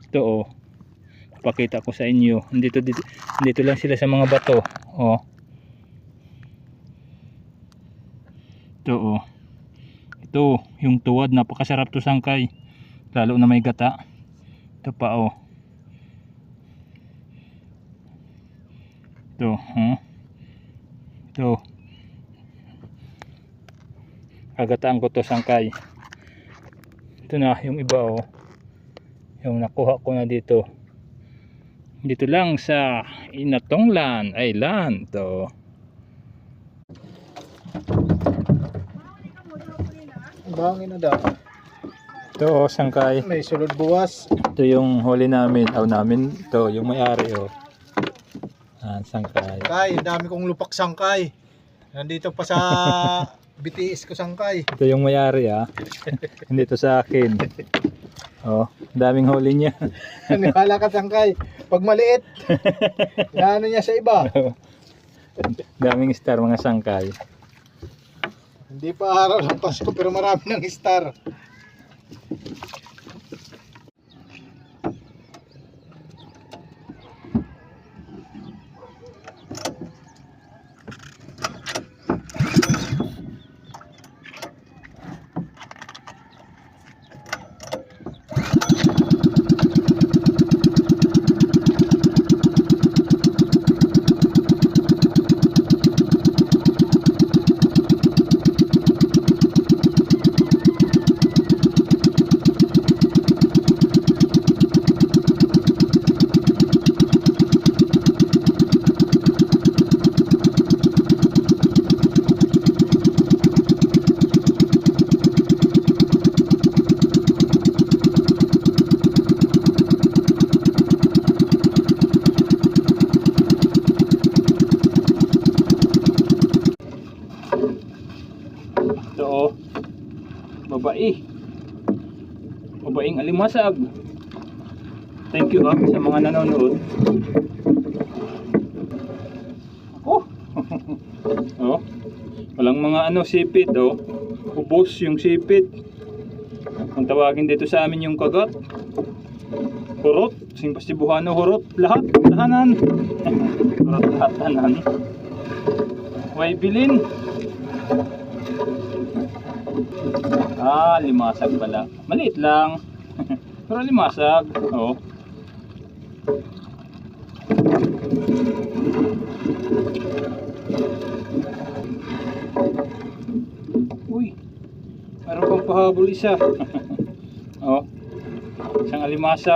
Ito oh. Pakita ko sa inyo. Dito lang sila sa mga bato. Oh. Ito oh. Ito, yung tuwad, napakasarap to sangkay. Lalo na may gata. Ito pa oh. Ito, Ito. Kagataan ko to sangkay. Ito na yung iba oh. Yung nakuha ko na dito. Dito lang sa Inatonglan Island to. Bangin na daw. Ito oh, sangkay. May sulod buwas. Ito yung huli namin. Namin. Ito yung may-ari oh. Sangkay. Kay, dami kong lupak sangkay. Nandito pa sa BTS ko sangkay. Ito yung may-ari Hindi to sa akin. Oh, daming huli niya. Naniwala ka sangkay. Pag maliit, ano niya sa iba. Daming star mga sangkay. Hindi pa araw ng Pasko pero marami ng star. Ito oh. Babaeng alimasag. Thank you sa mga nanonood. Oh. Oh. Walang mga sipit oh. Ubos yung sipit. Kung tawagin dito sa amin yung kagat. Hurot, sing pasibuhano hurot, lahat tahanan. Hurot lahat tahanan. Way bilin. Limasag pala. Maliit lang. Pero limasag. Oh. Uy. Meron pang pahabol isa. Oh. Isang alimasag.